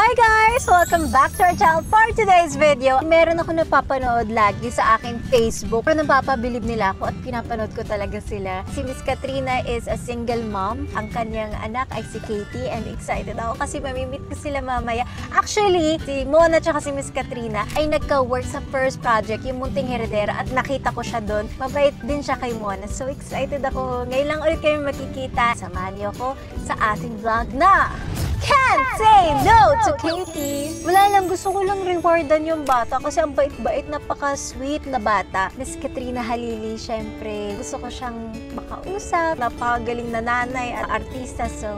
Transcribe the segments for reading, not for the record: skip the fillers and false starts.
Hi guys! Welcome back to our channel for today's video. Meron ako napapanood lagi sa aking Facebook. Pero napapabilib nila ako at pinapanood ko talaga sila. Si Miss Katrina is a single mom. Ang kanyang anak ay si Katie and excited ako kasi mamimit ko sila mamaya. Actually, si Mona at si Miss Katrina ay nagka-work sa first project, yung Munting Heredera, at nakita ko siya doon. Mabait din siya kay Mona. So excited ako. Ngayon lang ulit kayo makikita. Samahan niyo ako sa ating vlog na Can't Say No to Katie. Wala lang, gusto ko lang rewardan yung bata kasi ang bait-bait, napaka-sweet na bata. Miss Katrina Halili, syempre, gusto ko siyang makausap. Napakagaling na nanay at artista, so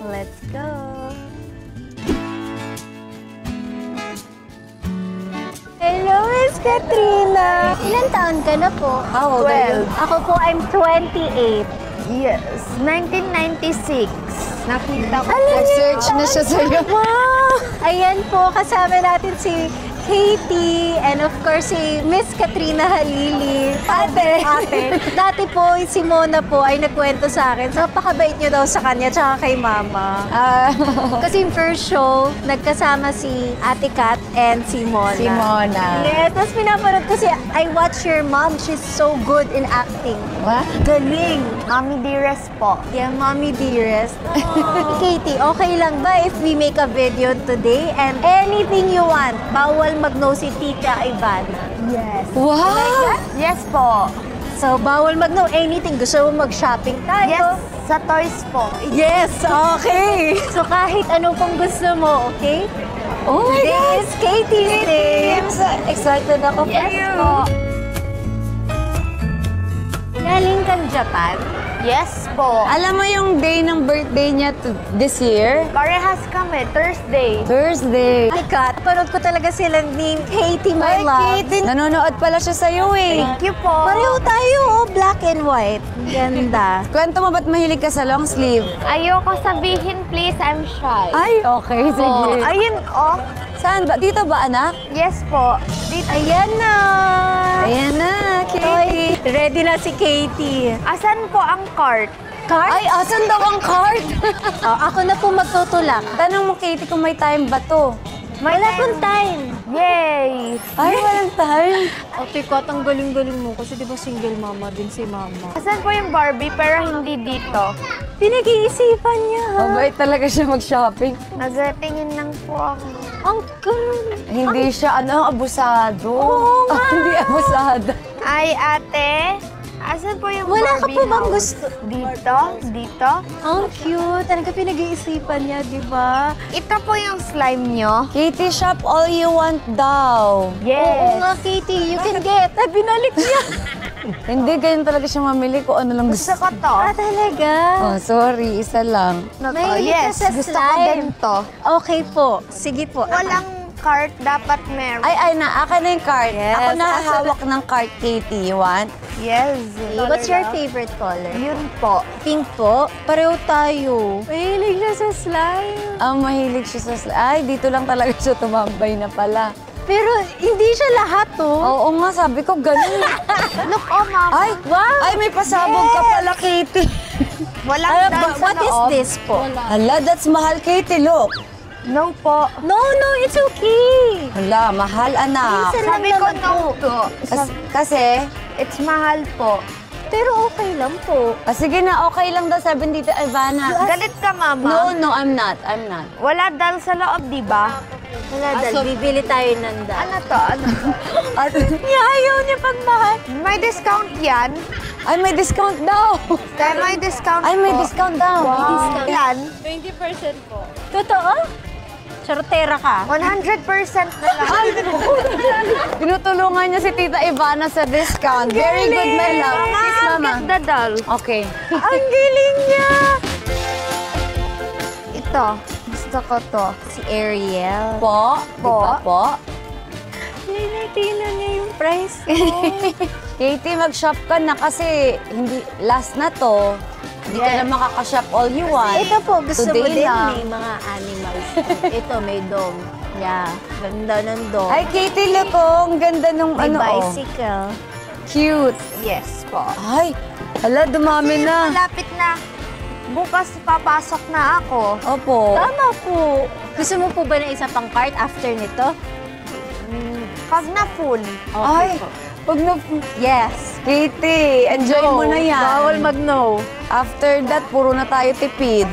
let's go! Hello, Miss Katrina! Ilan taon ka na po? How old are you? Ako po, I'm 28. Yes, 1996. Nakita ko. Nag-search na siya sa'yo. Wow! Ayan po, kasama natin si Katie and of course si Miss Katrina Halili. Ate. Dati po, si Mona po ay nagkwento sa akin. So, napakabait niyo daw sa kanya tsaka kay Mama. Kasi yung first show, nagkasama si Ate Kat and si Mona. Si Mona. Yes, tapos pinapanood ko I watch your mom. She's so good in acting. What? Galing! Mommy Dearest po. Yeah, Mommy Dearest. Katie, okay lang ba if we make a video today and anything you want? Bawal mag-no si Tita Ivana. Yes. Wow! Like yes po. So, bawal mag-no anything. Gusto mo mag-shopping tayo? Yes, sa toys po. Yes, okay. So, kahit ano pong gusto mo, okay? Oh my Today God! is Katie's Day. I'm so excited ako for you. Po. Galing kang Japan? Yes po. Alam mo yung day ng birthday niya this year? Parehas kami, Thursday. Thursday. Ay, Kat, panood ko talaga sila ni Katie, my love. Nanonood pala siya sa'yo eh. Thank you po. Pareho tayo, oh, black and white. Ganda. Kwento mo ba't mahilig ka sa long sleeve? Ayoko sabihin, please. I'm shy. Ay, okay, sige. Oh, ayun, oh. Saan ba? Dito ba, anak? Yes po. Dito. Ayan na! Ayan na, Katie. Ready na si Katie. Asan po ang cart? Card? Ay, asan daw ang card? Oh, ako na po magtutulak. Tanong mo, Katie, kung may time ba to? Wala pong time. Yay! Ay, walang time. Okay, Kat, ang galing-galing mo kasi di ba single mama din si Mama. Asan po yung Barbie pero hindi dito? Pinag-iisipan niya, ha? Mabait talaga siya mag-shopping. Nagtingin lang po ako. Ang galing. Hindi siya, abusado. Oo nga. Hindi abusado. Ay, ate, asan po yung Wala ka Barbie po bang house? gusto? Dito? Dito? Ang cute. Talaga pinag-iisipan niya, di ba? Ito po yung slime nyo. Katie, shop all you want daw. Oo nga, Katie. You can get. Ay, binalik niya. Hindi, ganyan talaga siya mamili kung ano lang gusto. Gusto ko to. Talaga? Oh, sorry, isa lang. Mahilig ka Yes, sa gusto ko slime. din to. Okay po. Sige po. Walang cart, dapat meron. Ay, akin na yung card. Yes, Ako na hawak ng card, Katie. You want? Yes. What's your favorite color? Yun po. Pink po. Pareho tayo. Mahilig siya sa slime. Mahilig siya sa Ay, dito lang talaga siya tumambay na pala. Pero hindi siya lahat, oh. Oo nga, sabi ko ganun. Look, oh, mama. Ay, Wow! ay, may pasabog ka pala, Katie. Walang dal sa What is loob. this po? Hala, that's mahal, Katie. Look. No po. No, it's okay. Hala, mahal, anak. Minsan Sabi lang ko naman no po. po. Kasi, It's mahal po. Pero okay lang po. sige na, okay lang daw, sabi ni Tita Ivana. Galit ka, mama. No, I'm not. Wala dal sa loob, di ba? Wala, bibili tayo ng Ano to? Ano? At, Ayaw niya pagmahal. May discount yan? ay, may discount daw. Kaya may discount Ay, may po. discount daw. discount. Yan? Totoo? Charotera ka. 100% na lang. Tinutulungan niya si Tita Ivana sa discount. Very good, my love. Kiss, Mama. Get the doll. Okay. Ang galing niya. Ito. Gusto ko to. Si Ariel. Po? Po. Di ba po? Tingnan niya yung price. Katie, mag-shop ka na kasi last na to. Hindi ka na makaka-shop all you want. Ito po, gusto mo Today din lang. may mga animals. Ito, may dog. Yeah, ganda ng dog. Ay, Katie, look oh. Ang ganda nung may ano oh. bicycle. Cute. Yes po. Ay, hala, dumami na. Malapit na. bukas papasok na ako. Opo. Tama po. Gusto mo po ba ng isa pang cart after nito? Pag na full. Ay, pag na... Yes. Katie, enjoy mo na yan. Bawal mag-no. After that, puro na tayo tipid.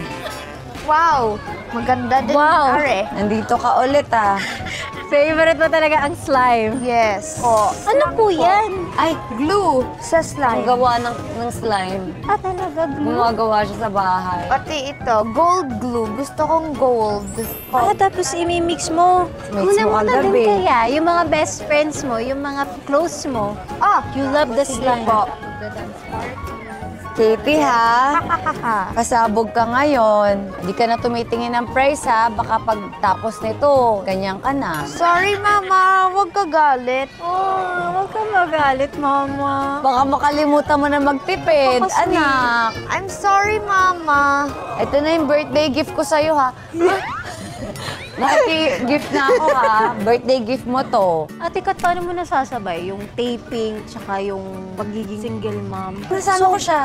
Wow, maganda din. Wow. Are. Nandito ka ulit ah. Favorite mo talaga ang slime. Yes. Ano po yan? Ay, glue. Sa Ang slime. gawa ng slime. Ah, talaga glue? Gumagawa siya sa bahay. Pati ito, gold glue. Gusto kong gold. Ah, tapos imimix mo. Mix mo Una-muna din kagabi. kaya, yung mga best friends mo, yung mga close mo, Ah, you love the slime. po. Katie ha, kasabog ka ngayon. Hindi ka na tumitingin ng price ha. Baka pagtapos nito, ganyan ka na. Sorry, Mama. Huwag ka galit. Oh, huwag kang magalit, Mama. Baka makalimutan mo na magtipid, Baka sweet. anak. I'm sorry, Mama. Ito na yung birthday gift ko sa'yo ha. Nakiki-gift na ako ha. Birthday gift mo to. Ate Kat, paano mo nasasabay yung taping tsaka yung pagiging single mom? Nasama ko siya.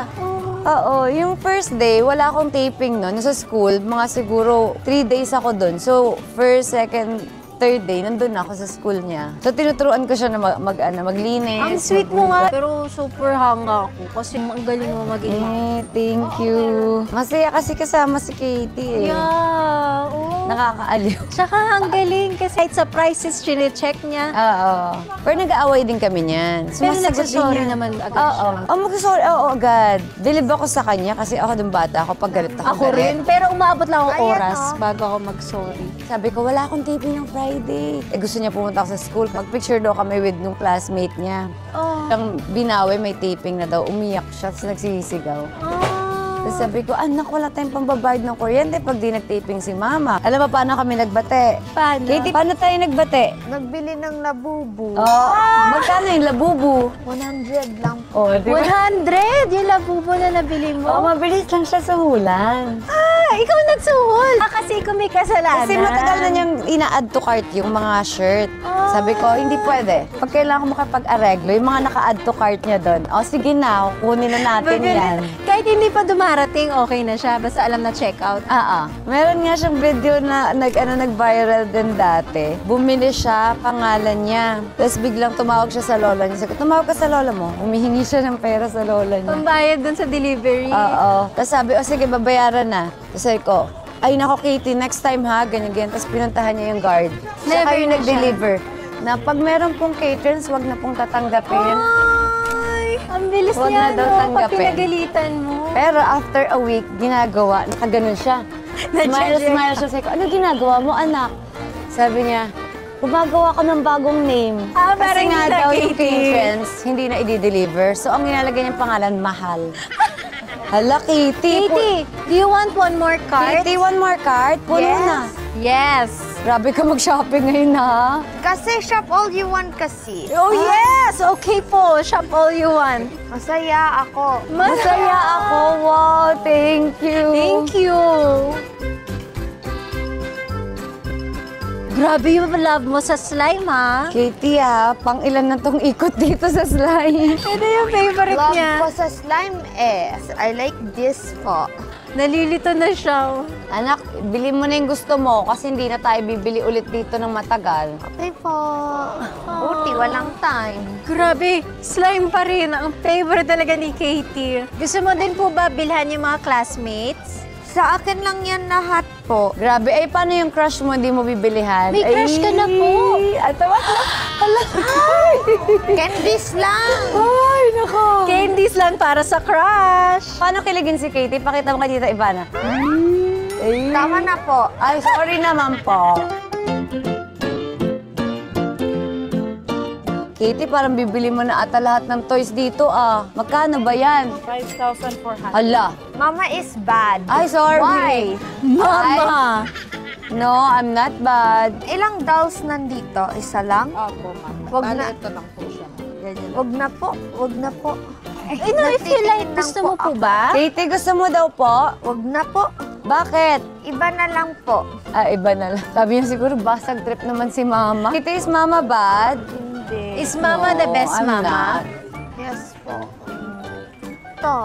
Oo, yung first day, wala akong taping noon. Sa school, mga siguro 3 days ako doon. So, first, second, third day, nandun ako sa school niya. So, tinuturuan ko siya na maglinis. Ang sweet mo nga. Pero super hanga ako kasi ang galing mo maging mom. Thank you. Masaya kasi kasama si Katie eh. Yeah, oo. Nakakaaliw. Tsaka ang galing kasi kahit sa prices, chine-check niya. Oo. Pero nag-aaway din kami niyan. Pero Sumasagot nagsasorry din yan. naman agad Oo. siya. Oh, magsasorry. Oo, agad. Bilib ako sa kanya kasi ako dun bata. Ako pag galit ako. Ako galit. rin, pero umabot lang ako Ayan, oras oh. bago ako mag-sorry. Sabi ko, wala akong taping ng Friday. Eh, gusto niya pumunta ako sa school. Mag-picture daw kami with nung classmate niya. Oh. Ang binawi, may taping na daw. Umiyak siya, tapos nagsisigaw. Tapos sabi ko, anak, wala tayong pambabayad ng kuryente pag di nag-taping si mama. Alam mo paano kami nagbate? Paano? Katie, paano tayo nagbate? Nagbili ng labubu. Oh, magkano yung labubu? 100 lang. Oh, di ba? 100! Yung labubo na nabili Oh, mo. mabilis lang siya sa hulan. Ah, ikaw nagsuhol! Ah, kasi ikaw may kasalanan. Kasi matagal na niyang ina-add to cart yung mga shirt. Sabi ko, hindi pwede. Pag kailangan ko makapag-areglo, yung mga naka-add to cart niya doon, oh, sige na, kunin na natin yan. Kahit hindi pa dumarating, okay na siya. Basta alam na check out. Meron nga siyang video na nag-viral din dati. Bumili siya, pangalan niya. Tapos biglang tumawag siya sa lola niya. Sabi ko, tumawag ka sa lola mo. Humihingi siya ng pera sa lola niya. Pambayad dun sa delivery. Oo. Tapos sabi, o sige, babayaran na. Tapos sabi ko, ay nako Katie, next time ha, ganyan-ganyan. Tapos pinuntahan niya yung guard. Siya Never kayo na nag-deliver. Na pag meron pong caterers, wag na pong tatanggapin. Ay, ang bilis Huwag niya, na daw no? Pag tanggapin. pinagalitan mo. Pero after a week, ginagawa, nakaganon siya. Smile siya. Sabi ko, ano ginagawa mo, anak? Sabi niya, gumagawa ko ng bagong name. Ah, Kasi parang nga kita, daw yung Katie. patrons, hindi na i-deliver. So, ang nilalagay niyang pangalan, Mahal. Hala, Katie. Katie, do you want one more card? Katie, one more card? Puno Yes. na. Yes. Grabe ka mag-shopping ngayon, ha? Kasi shop all you want kasi. Oh, yes! Okay po. Shop all you want. Masaya ako. Masaya ako. Wow, thank you. Thank you. Grabe yung love mo sa slime, ha? Katie, ha? Pang ilan na tong ikot dito sa slime? Ito yung favorite Love niya. ko sa slime is, I like this po. Nalilito na siya. Anak, bili mo na yung gusto mo kasi hindi na tayo bibili ulit dito ng matagal. Okay po. Buti, walang time. Grabe, slime pa rin. Ang favorite talaga ni Katie. Gusto mo din po ba bilhan yung mga classmates? Sa akin lang yan lahat po. Grabe, ay paano yung crush mo hindi mo bibilihan? May crush ka na po. Atawa na. Hala. Candies lang. Ay, nako. Candies lang para sa crush. Paano kiligin si Katie? Pakita mo kay Tita Ivana. Ay. Tama na po. Ay, sorry naman po. Katie, parang bibili mo na ata lahat ng toys dito ah. Magkano ba yan? 5,400. Hala. Mama is bad. Ay, sorry. Why? Mama! No, I'm not bad. Ilang dolls nandito? Isa lang? Opo, ma'am. Wag Bali, na. ito lang po siya. Ganyan. Wag na po. Wag na po. Eh, no, if you like, gusto mo po ba? Katie, gusto mo daw po? Wag na po. Bakit? Iba na lang po. Ah, iba na lang. Sabi niya siguro, basag trip naman si Mama. Katie, is Mama bad? Is Mama the No, best I'm mama? not. Yes po. Ito.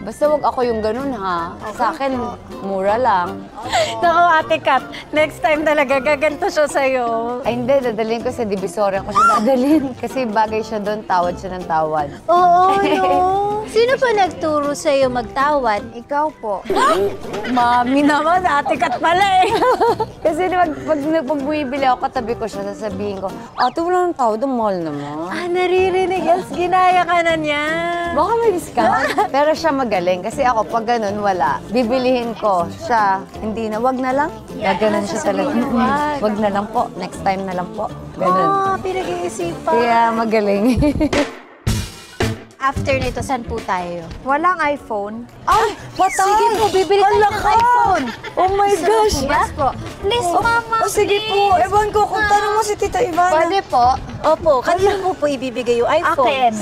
Basta wag ako yung ganun ha. Sa akin, mura lang. Naku, Ate Kat, next time talaga gaganto siya sa'yo. Ay hindi, dadalhin ko sa Divisoria ko siya dadalhin. Kasi bagay siya doon, tawad siya ng tawad. Oo, no. Sino pa nagturo sa'yo magtawad? Ikaw po. Mami naman, Ate Kat pala eh. Kasi pag bumibili ako, katabi ko siya, sasabihin ko, ate, wala ng tawad, ang mahal naman. Ah, naririnig. Yes, ginaya ka na niya. Baka may discount. Pero siya magaling. Kasi ako, pag ganun, wala. Bibilihin ko. Siya, hindi na. Wag na lang. Gaganon siya talaga. Wag na lang po. Next time na lang po. Ganun. Ah, pinag-iisipan. Kaya magaling. After nito, saan po tayo? Walang iPhone. Ay, patay! Sige po, bibili tayo ng iPhone. Oh my gosh! Yes po. Please, Mama. Oh, sige po. Ewan ko kung tanong mo si Tita Ivana. Pwede po. Opo, kanino mo po ibibigay yung iPhone? Akin.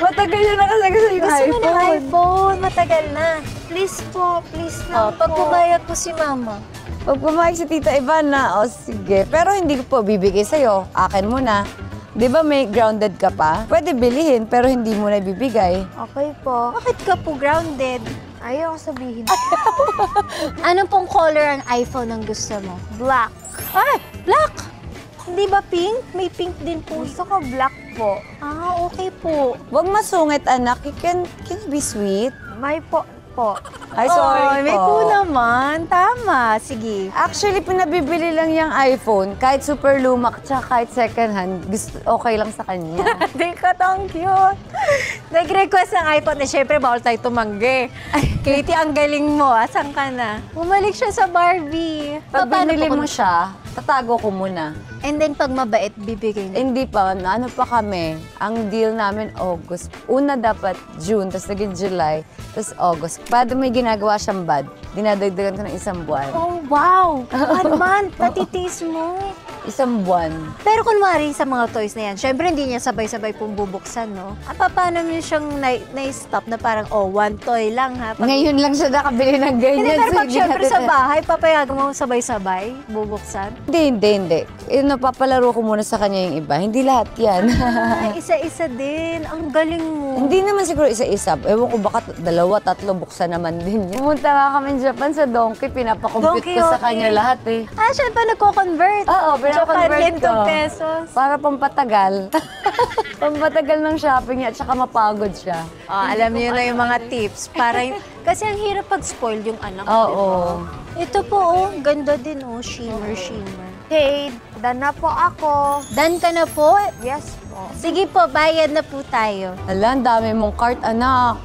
Matagal na nakasaga sa yung Gusto mo ng iPhone. iPhone? Matagal na. Please po. Please Oh, na pag po. pumayag po si Mama. Pag pumayag si Tita Ivana, o sige. Pero hindi ko po bibigay sa'yo. Akin muna. Di ba may grounded ka pa? Pwede bilihin, pero hindi mo na ibibigay. Okay po. Bakit ka po grounded? Ayaw sabihin. Anong pong color ang iPhone ang gusto mo? Black. Ay, black! Hindi ba pink? May pink din po. Gusto ko black po. Ah, okay po. Huwag masungit, anak. Can you be sweet? May po. Ay, sorry May po. po naman. Tama. Sige. Actually, pinabibili lang yung iPhone, kahit super lumak, tsaka kahit second hand, okay lang sa kanya. Hindi ka tong cute. Nag-request ng iPhone na syempre bawal tayo tumanggi. Katie, ang galing mo. Asan ka na? Bumalik siya sa Barbie. Pag Paano binili po mo siya, tatago ko muna. And then pag mabait, bibigay mo. Hindi pa, ano pa kami, ang deal namin August. Una dapat June, tapos naging July, tapos August. Pwede may ginagawa siyang bad, dinadagdagan ko ng isang buwan. Oh, wow! 1 month, natitiis mo. Isang buwan. Pero kunwari sa mga toys na yan, syempre hindi niya sabay-sabay pong bubuksan, no? Paano niyo siyang na-stop na parang, oh, 1 toy lang, ha? Ngayon lang siya nakabili ng ganyan. Hindi, pero so pag hindi syempre natin- sa bahay, papayagan mo sabay-sabay, bubuksan. Hindi. Napapalaro ko muna sa kanya yung iba. Hindi lahat yan. Ay, isa-isa din. Ang galing mo. Hindi naman siguro isa-isa. Ewan ko baka 2, 3 buksan naman din yun. Pumunta nga kami Japan sa Donkey. Pinapakompute Donkey, ko sa okay. kanya lahat eh. Ah, siya pa nagko-convert. Oo, pinakonvert Japan yen to ko. pesos. Para pampatagal. Pampatagal ng shopping niya at saka mapagod siya. Alam niyo na yung mga tips. Kasi ang hirap pag-spoil yung anak. Oo. Diba? Ito po, oh. Ganda din, oh. Shimmer. Okay, done na po ako. Done ka na po? Yes po. Sige po, bayad na po tayo. Hala, ang dami mong cart, anak.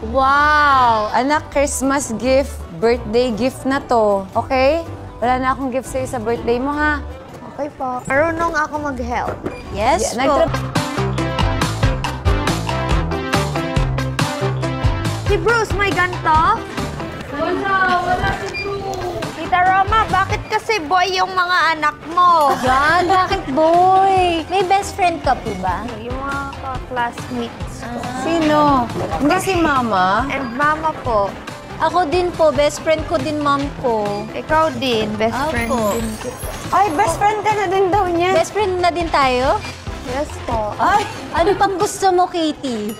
Wow! Anak, Christmas gift, birthday gift na to. Okay? Wala na akong gift sa'yo sa birthday mo, ha? Okay po. Marunong ako mag-help. Yes po. Si Bruce, may ganito? Wala si Bruce. Tita Roma, bakit kasi boy yung mga anak mo? Yan, bakit boy? May best friend ka po ba? Yung mga classmates ko. Sino? Hindi si Mama. And mama po. Ako din po, best friend ko din mom ko. Ikaw din, best Apo. friend din ko. Ay, best friend ka na din daw niya. Best friend na din tayo? Yes po. Ay, Ano pang gusto mo, Katie?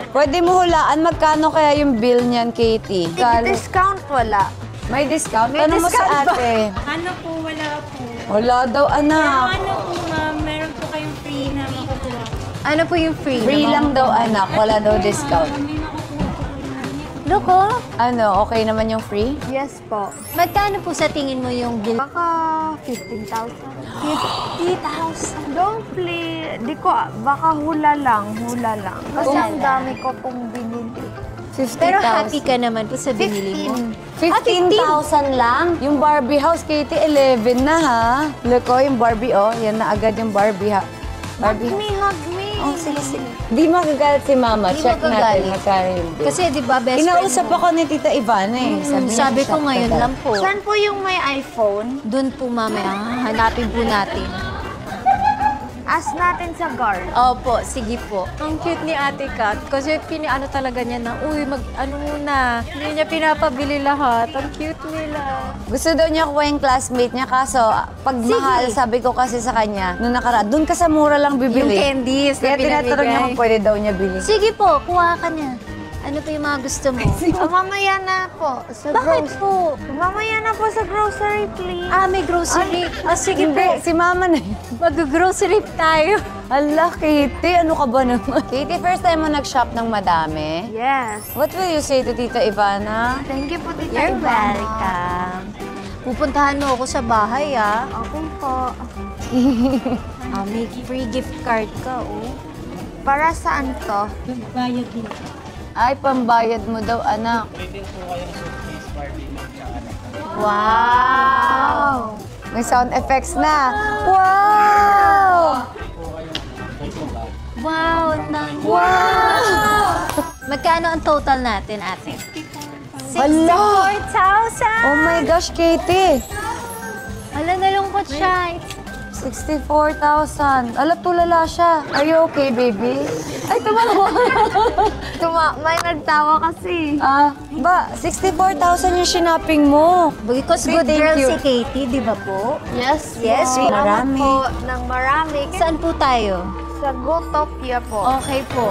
pwede mo hulaan magkano kaya yung bill niyan, Katie? Discount wala. May discount? May Ano mo si discount ba? ate? Ano po, wala po. Wala daw, anak. Ano po, ma'am, meron po kayong free na makukuha. Ano po yung free? Free lang daw, anak. Wala daw discount. Loko, Ano, okay naman yung free? Yes po. magkano po sa tingin mo yung bill? Baka 15,000. 50,000. Don't play. Di ko, baka hula lang. Kasi Hula ang lang. dami ko pong binili. 50,000. Pero happy ka naman po sa binili mo. 15,000 lang? Yung Barbie house, Katie, 11 na ha. Look, oh, yung Barbie, oh. Yan na agad yung Barbie ha. Hug Barbie. me. Oh, sige. Di makagalit si Mama. Di Check natin magagalit. magkano yung bill. Kasi di ba best Inausap friend mo? ako ni Tita Ivana eh. Sabi niya, ko shock ngayon ka daw. lang po. Saan po yung may iPhone? Doon po mamaya, hanapin po natin. Ask natin sa guard. Opo, sige po. Ang cute ni Ate Kat. Kasi piniano talaga niya na, uy, ano muna. Hindi niya pinapabili lahat. Ang cute nila. Gusto daw niya kuha yung classmate niya, kaso pag Sige. mahal, sabi ko kasi sa kanya, nung nakaraan, doon ka sa mura lang bibili. Yung candies na Kaya tinatanong niya pinamigay. kung pwede daw niya bili. Sige po, kuha ka niya. Ano Ano pa yung mga gusto mo? Mamaya na po. Sa Bakit po? Mamaya na po sa grocery, please. Ah, may grocery. Sige Hindi, po. si mama na yun. Mag-grocery tayo. Hala, Katie, ano ka ba naman? Katie, first time mo nag-shop ng madami? Yes. What will you say to Tita Ivana? Thank you po, Tita You're Ivana. welcome. Pupuntahan mo ako sa bahay, ah. Okay po. May free gift card ka, oh. Para saan to? Bayad din. Ay, pambayad mo daw, anak. Wow! May sound effects na. Wow! Wow! Wow! Magkano ang total natin, ate? Hala! 64,000! Oh my gosh, Katie! Hala, nalungkot siya. 64,000. Ala, tulala siya. Are you okay, baby? Ay, tumawa. May nagtawa kasi. Ba, 64,000 yung shopping mo. Because Say good thank girl you. si Katie, di ba po? Yes, Yes, po. marami. Po ng marami. Saan po tayo? Sa Gotopia po. Okay po.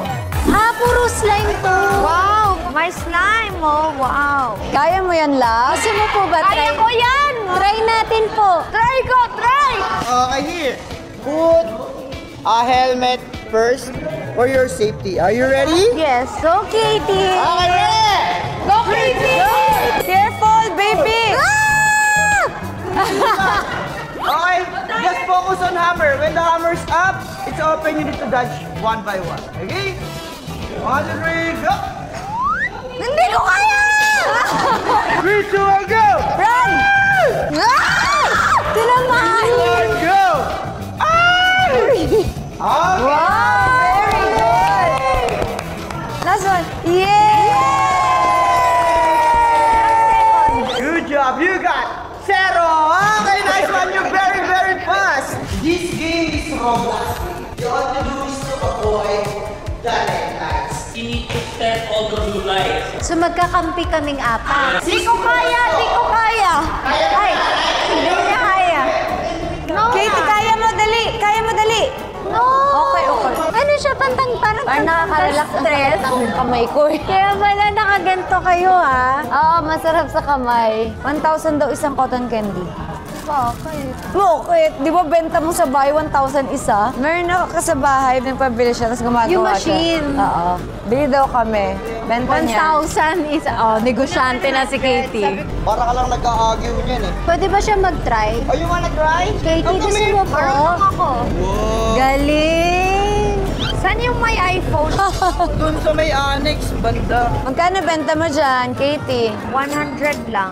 Puro slime to. Wow! May slime, oh. Wow. Kaya mo yan, love? Gusto mo po ba? Kaya ko yan! Try natin po. Try ko! Try! Okay, here. Put a helmet first for your safety. Are you ready? Yes. Go, Katie! Okay, ready? Go crazy! Careful, baby! Okay, just focus on hammer. When the hammer's up, it's open. You need to dodge one by one. Okay? 1, 2, 3, go! Hindi ko kaya! 3, 2, 1, go! Run! Tinamaan! 1, go! Okay! Very good! Last one. Yay! Good job. You got 0. Okay, nice one. You're very, very fast. This game is Roblox. You all to do is to avoid the red lights. You need to step all the blue lights. So magkakampi kaming apat. Di ko kaya! Di ko kaya! Ay, hindi niya kaya. No! Katie, kaya mo, dali! Kaya mo, dali! No! Okay. Ano siya, parang Parang nakaka-relax stress ang kamay ko. Kaya pala nakaganto kayo, ha? Oo, masarap sa kamay. 1,000 daw isang cotton candy. Bakit? Bakit? Di ba benta mo sa bahay 1,000 isa? Meron ako sa bahay, nagpabili siya, tapos gumagawa Yung siya. machine. Oo. Bili daw kami. Benta niya. 1,000 is, negosyante na si Katie. Para ka lang nagka-argue niyan eh. Pwede ba siya mag-try? Oh, you wanna try? Katie, Come gusto here. mo po? Ako. Galing! Saan yung may iPhone? Dun sa may annex, banda. Magkano benta mo dyan, Katie? 100 lang.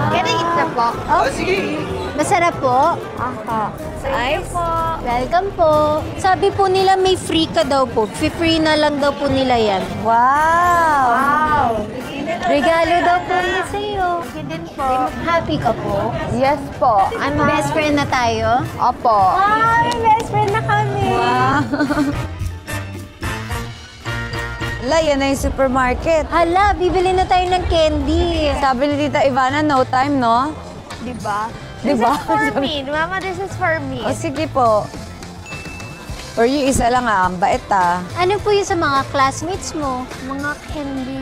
Can I eat na po? Oh, sige. Masarap po? Aha. Thank you po. Welcome po. Sabi po nila may free ka daw po. Free na lang daw po nila yan. Wow! Regalo daw po niya sa'yo. Sige din po. Happy ka po? Yes po. I'm best friend na tayo? Opo. Ay, best friend na kami. Ala, yan na yung supermarket. Hala, bibili na tayo ng candy. Sabi ni Tita Ivana, no time, no? Diba? Diba? This is for me. Mama, this is for me. O sige po. For you, isa lang ang bait ah. Ano po yung sa mga classmates mo? Mga candy.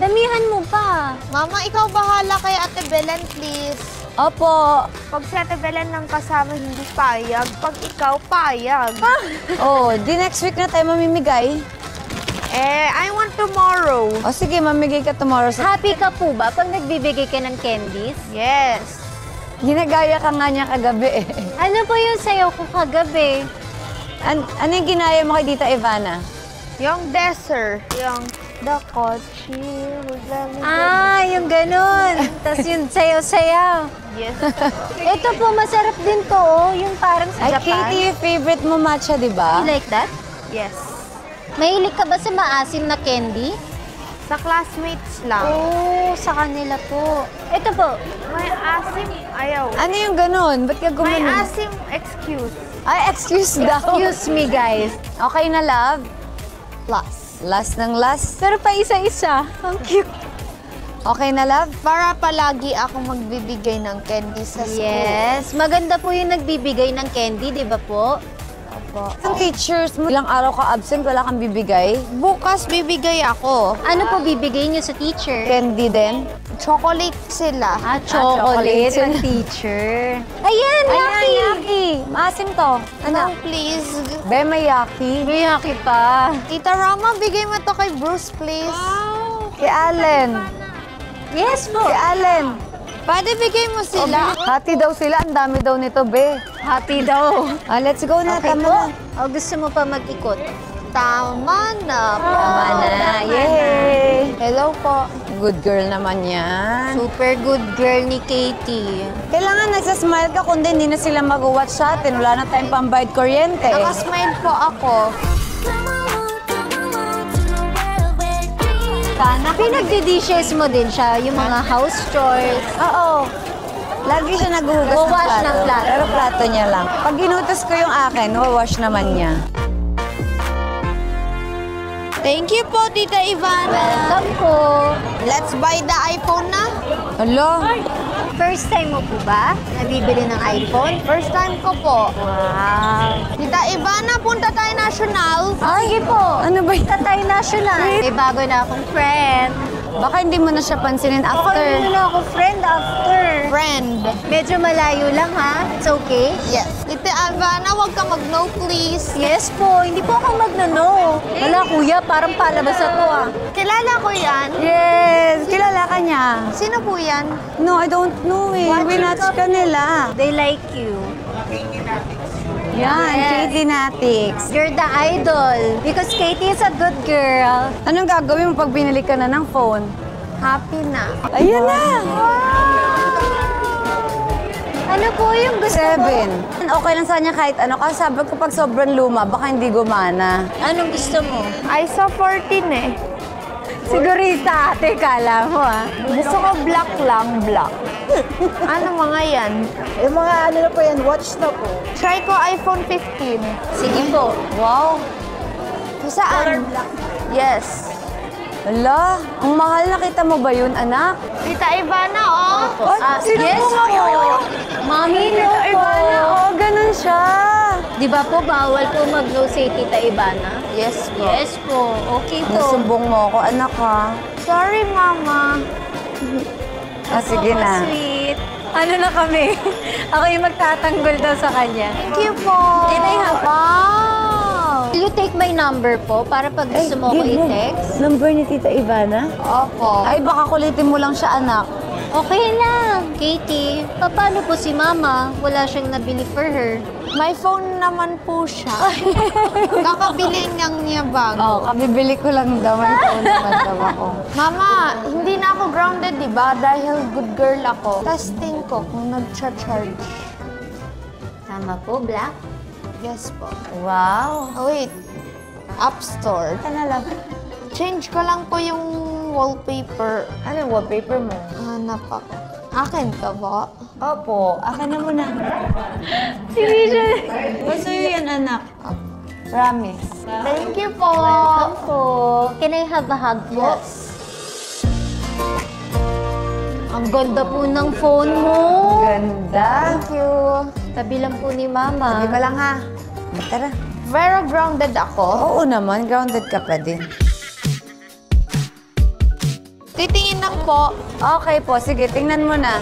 Damihan mo pa. Mama, ikaw bahala kay Ate Belen, please. Opo. Pag si Ate Belen ng kasama, hindi payag. Pag ikaw, payag. Oh, di next week na tayo mamimigay. I want tomorrow. O sige, mamigay ka tomorrow sa... Happy ka po ba pag nagbibigay ka ng candies? Yes. Ginagaya ka nga niya kagabi eh. Ano po yung sayo ko kagabi? Ano yung ginaya mo kay Tita Ivana? Yung dessert. Yung the kochi. Yung ganun. Tapos yung sayaw-sayaw. Yes. Ito po, masarap din to, oh. Yung parang sa Ay, Japan. Katie, yung favorite mo matcha, di ba? You like that? Yes. Mahilig ka ba sa maasim na candy? Sa classmates lang. Oo, sa kanila po. Ito po. May asim. Ayaw. Ano yung ganun? Ba't ka May gumanon? asim excuse. Ay, excuse daw. Excuse me, guys. Okay na, love? Plus. Last ng last. Pero pa isa-isa. Ang cute. Okay na, love? Para palagi ako magbibigay ng candy sa school. Yes. Maganda po yung nagbibigay ng candy, di ba po? po. Ang teachers mo, ilang araw ka absent, wala kang bibigay? Bukas bibigay ako. Ano po bibigay niyo sa teacher? Candy din? Chocolate sila. Chocolate sa teacher. Ayan, Yaki! Yaki! Maasim to. Ano, please? Be, may Yaki. May Yaki pa. Tita Rama, bigay mo to kay Bruce, please. Kay Allen. Yes po. Kay Allen. Pwede bigay mo sila. Hati daw sila. Ang dami daw nito, be. Happy daw. Let's go na. Okay Tama po. na. O gusto mo pa mag-ikot? Tama na po. Tama na. Yay! Hello po. Good girl naman yan. Super good girl ni Katie. Kailangan nagsasmile ka kundi hindi na sila mag-watch sa atin. Wala na tayong pambayad kuryente. Nakasmile po ako. Pinagdi-dishes mo din siya, yung mga house chores. Oo. Lagi siya naghuhugas Wawash ng plato. Pero plato niya lang. Pag ginutos ko yung akin, wawash naman niya. Thank you po, Tita Ivana. Welcome po. Let's buy the iPhone na. Hello? First time mo po ba nabibili ng iPhone? First time ko po. Wow. Tita Ivana, punta tayo national. Sige po. Ano ba yun? Tatay National. May bago na akong friend. Baka hindi mo na siya pansinin Ako after. hindi na ako friend after. Friend. Medyo malayo lang ha. It's okay? Yes. Tita Ivana, huwag ka mag-no, please. Yes po. Hindi po ako magno-no. Wala kuya, parang palabas ako ah. Kilala ko yan. Yes! Kilala ka niya. Sino po yan? No, I don't know eh. Winatch ka nila. They like you. Yan, Yes. Katie Natix. You're the idol. Because Katie is a good girl. Anong gagawin mo pag binili ka na ng phone? Happy na. Ayan na! Ano po yung gusto mo? 7. Okay lang sa kanya kahit ano. Kasi sabi ko pag sobrang luma, baka hindi gumana. Anong gusto mo? I saw 14 eh. Sigurista ate, kala mo ah. Gusto ko black lang, black. Ano mga yan? Yung mga ano na po yan, watch na po. Try ko iPhone 15. Sige po. Wow! Saan? Yes. Hala, ang mahal. Nakita mo ba yun, anak? Tita Ivana, oh. Yes po. Mami, no po. Ivana, oh, ganun siya. Di ba po, bawal po mag-no say Tita Ivana? Yes po. Yes po. Okay po. Nasumbong mo ako, anak ha. Sorry, Mama. Sige na. Sweet. Ano na kami? Ako yung magtatanggol daw sa kanya. Thank you po. Can I have... Wow. Will you take my number po para pag gusto mo ko i-text? Number ni Tita Ivana? Opo. Ay, baka kulitin mo lang siya, anak. Okay lang. Katie, paano po si Mama? Wala siyang nabili for her. May phone naman po siya. Kakabili niyang niya bago. Oh, kabibili ko lang daw. May phone naman daw ako. Mama, hindi na ako grounded, di ba? Dahil good girl ako. Testing ko kung nag-charge. Tama po, Black. Yes po. Wow. Oh, wait. App Store. Ano lang? Change ko lang po yung wallpaper. Ano wallpaper mo? Hanap ako. Akin ka ba? Opo, akin na muna. Sige siya. Basta yan, anak. Promise. Thank you po. Welcome po. Can I have a hug po? Yes. Ang ganda po ng phone mo. Ganda. Thank you. Tabi lang po ni Mama. Sabi ko lang ha. Tara. Very grounded ako. Oo naman, grounded ka pa din. Titingin lang po. Okay po, sige, tingnan mo na.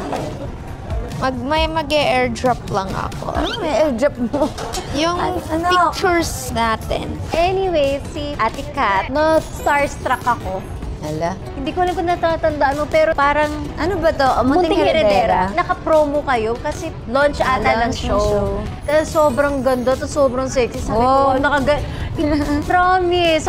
May mag-airdrop lang ako. Ano may airdrop mo? Yung Ano? pictures natin. Anyway, si Ate Kat, starstruck ako. Hala. Hindi ko alam kung natatandaan mo, pero parang Ano ba to? Munting Heredera? Naka-promo kayo kasi launch ata ng launch ng show. show. Tapos sobrang ganda, tapos sobrang sexy. Sabi Oh. ko, promise,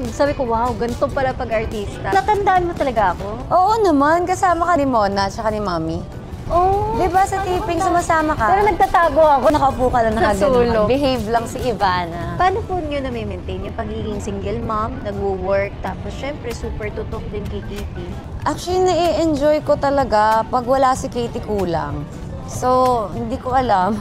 sabi ko, wow, ganito pala pag-artista. Natandaan mo talaga ako? Oo naman, kasama ka ni Mona at ni Mami. Oh. Di ba sa taping sumasama ka? Pero nagtatago ako. Nakaupo ka lang Sa nakaganon. sulok. Behave lang si Ivana. Paano po nyo na-maintain yung pagiging single mom, nagwo-work, tapos syempre super tutok din kay Katie? Actually, nai-enjoy ko talaga pag wala si Katie kulang. So, hindi ko alam.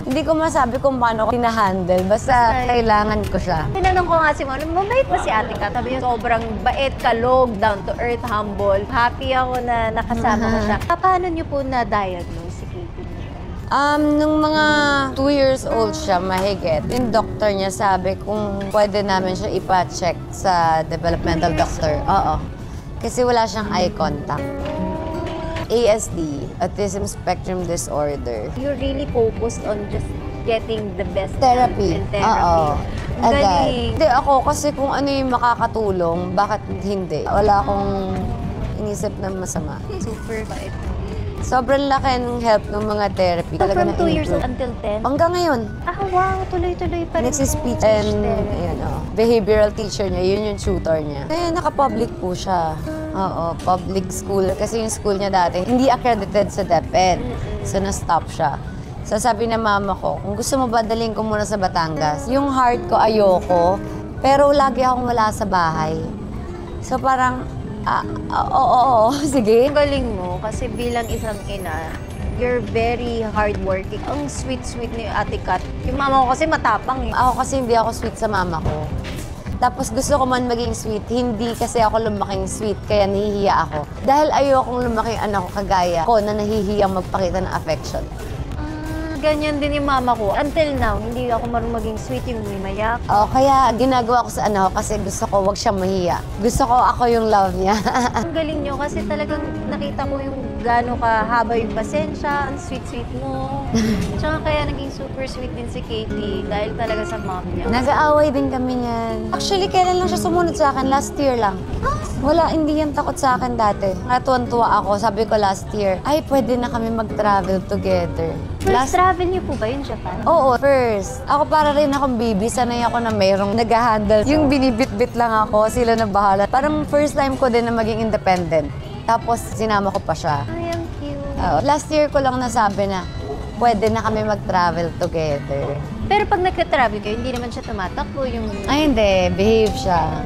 Hindi ko masabi kung paano ko hinahandle. Basta kailangan ko siya. Tinanong ko nga si Mona, mabait ba si Ate Kat? Sabi niya, sobrang bait, kalog, down to earth, humble. Happy ako na nakasama ko siya. Paano niyo po na-diagnose si Katie? Nung mga 2 years old siya, mahigit, yung doctor niya sabi kung pwede namin siya ipa-check sa developmental doctor. Oo. Kasi wala siyang eye contact. ASD, Autism Spectrum Disorder. You really focused on just getting the best Therapy. help and therapy. Oo. Ang Agad. galing. Hindi ako kasi kung ano yung makakatulong, bakit hindi? Wala akong inisip na masama. Super bait. Sobrang laki ng help ng mga therapy. So from 2 years na-improve. old until 10? Hanggang ngayon. Ah, wow. Tuloy-tuloy pa rin. Nagsi-speech po. and ayan, behavioral teacher niya, yun yung tutor niya. Kaya naka-public po siya. Oo, public school. Kasi yung school niya dati, hindi accredited sa DepEd. So, na-stop siya. So, sabi ng mama ko, kung gusto mo ba, dalhin ko muna sa Batangas. Yung heart ko, ayoko. Pero lagi akong wala sa bahay. So, parang, oo, sige. Ang galing mo kasi bilang isang ina, you're very hardworking. Ang sweet-sweet ni Ate Kat. Yung mama ko kasi matapang eh. Ako kasi hindi ako sweet sa mama ko. Tapos gusto ko man maging sweet, hindi kasi ako lumaking sweet, kaya nahihiya ako. Dahil ayokong lumaking anak ko kagaya ko na nahihiyang magpakita ng affection. Ganyan din yung mama ko. Until now, hindi ako marunong maging sweet yung may mayak. Kaya ginagawa ko sa anak ko kasi gusto ko wag siya mahiya. Gusto ko ako yung love niya. Ang galing nyo kasi talagang nakita ko yung gaano kahaba yung pasensya, ang sweet-sweet mo. Tsaka kaya naging super sweet din si Katie dahil talaga sa mom niya. Nag-aaway din kami niyan. Actually, kailan lang siya sumunod sa akin? Last year lang. Wala, hindi yan takot sa akin dati. Natuwan-tuwa ako. Sabi ko last year, ay, pwede na kami mag-travel together. First travel niyo po ba yun, Japan? Oo, first. Ako para rin akong baby, sanay ako na mayroong nag-handle. Yung binibit-bit lang ako, sila na bahala. Parang first time ko din na maging independent. Tapos sinama ko pa siya. Ay, ang cute. Last year ko lang nasabi na pwede na kami mag-travel together. Pero pag nagka-travel kayo, hindi naman siya tumatakbo yung... Ay hindi, behave siya.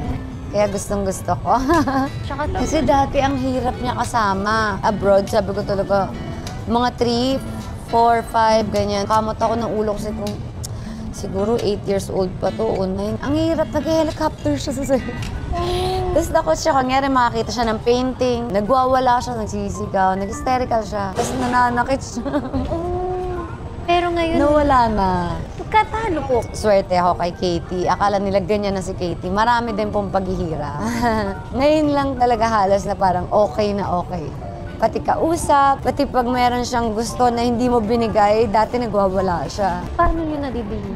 Kaya gustong gusto ko. Tsaka Kasi dati ang hirap niya kasama. Abroad, sabi ko talaga, mga 3, 4, 5, ganyan. Kamot ako ng ulo kasi kung siguro 8 years old pa to o 9. Ang hirap, nag-helicopter siya sa sayo. Tapos takot siya, kunyari makakita siya ng painting, nagwawala siya, nagsisigaw, nag-hysterical siya. Tapos nananakit siya. Pero ngayon, Nawala na. katalo po. Swerte ako kay Katie. Akala nila ganyan na si Katie. Marami din pong paghihira. Ngayon lang talaga halos na parang okay na okay. Pati kausap, pati pag meron siyang gusto na hindi mo binigay, dati nagwawala siya. Paano nyo nabibili?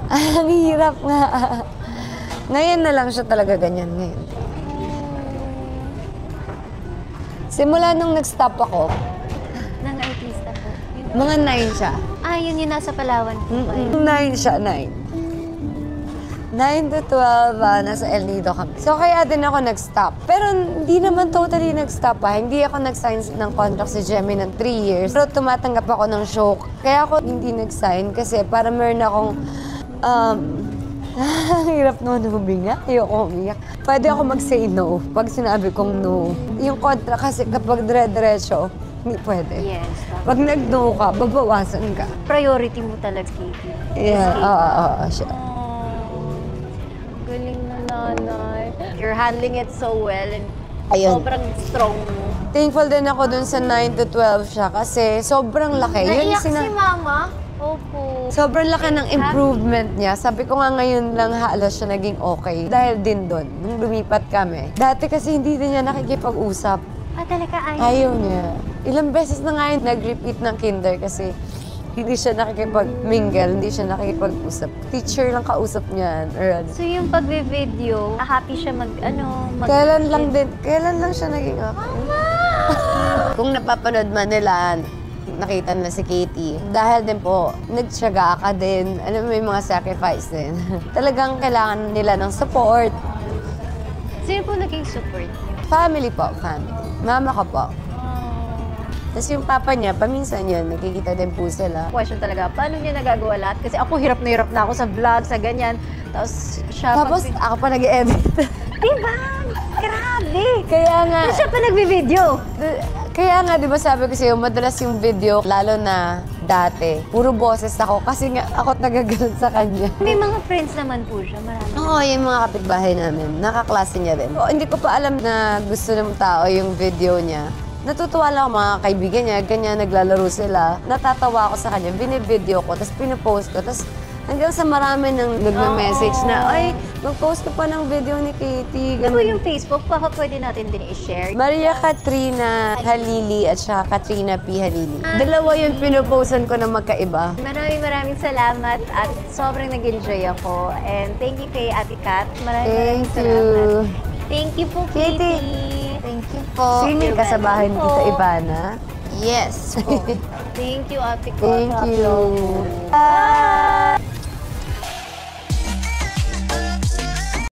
Ang hirap nga. Ngayon na lang siya talaga ganyan ngayon. Simula nung nag-stop ako, Nang artista po. mga 9 siya. Yun yung nasa Palawan po. 9 siya, 9. 9 to 12, nasa El Nido kami. So, kaya din ako nag-stop. Pero hindi naman totally nag-stop, ha. Hindi ako nag-sign ng contract sa Gemini ng 3 years. Pero tumatanggap ako ng show. Kaya ako hindi nag-sign kasi para meron akong, ang hirap naman huminga. Ayoko huminga. Pwede ako mag-say no pag sinabi kong no. Yung contract kasi kapag dire-diretso, hindi pwede. Yes. Pag nag-no ka, babawasan ka. Priority mo talaga, Katie. Yeah, oo, siya. Galing na nanay. You're handling it so well and Ayun. sobrang strong mo. Thankful din ako dun sa 9 to 12 siya kasi sobrang laki. Naiyak si mama? Opo. Sobrang laki ng improvement niya. Sabi ko nga ngayon lang halos siya naging okay. Dahil din dun, nung lumipat kami. Dati kasi hindi din niya nakikipag-usap. Talaga Ayaw niya. Ilang beses na nga yun nag-repeat ng kinder kasi hindi siya nakikipag-mingle, hindi siya nakikipag-usap. Teacher lang kausap niyan. Or ano. So yung pagbe-video, happy siya Kailan lang siya naging okay. Kung napapanood man nila, nakita nila si Katie. Dahil din po, nagtiyaga ka din. May mga sacrifice din. Talagang kailangan nila ng support. Sino po naging support? Family po, family. Mama ko po. Tapos yung papa niya, paminsan yun, nakikita din po sila. Question talaga, paano niya nagagawa lahat? Kasi ako hirap na ako sa vlog, sa ganyan. Tapos siya Tapos ako pa nag-edit. Diba? Grabe! Kaya nga, Tapos siya pa nagbe-video. kaya nga, di ba sabi ko sa'yo, madalas yung video, lalo na dati, puro boses ako kasi nga ako nagagalit sa kanya. May mga friends naman po siya, marami. Oo, yung mga kapitbahay namin, nakaklase niya din. Hindi ko pa alam na gusto ng tao yung video niya. Natutuwa lang ako mga kaibigan niya, ganyan, naglalaro sila. Natatawa ako sa kanya, binibideo ko, tapos pinapost ko, tapos hanggang sa marami nang nagme-message na, ay, mag-post ko pa ng video ni Katie. Ano yung Facebook? Baka pwede natin din i-share. Maria Katrina Halili at saka Katrina P. Halili. Dalawa yung pinopostan ko na magkaiba. Maraming salamat at sobrang nag-enjoy ako. And thank you kay Ate Kat. Maraming Thank salamat. you. Thank you po, Katie. Katie. Thank you po. Sino yung kasabahan You're kita, welcome po. Ivana? Yes po. Thank you, Ate Kat. Thank you. Bye!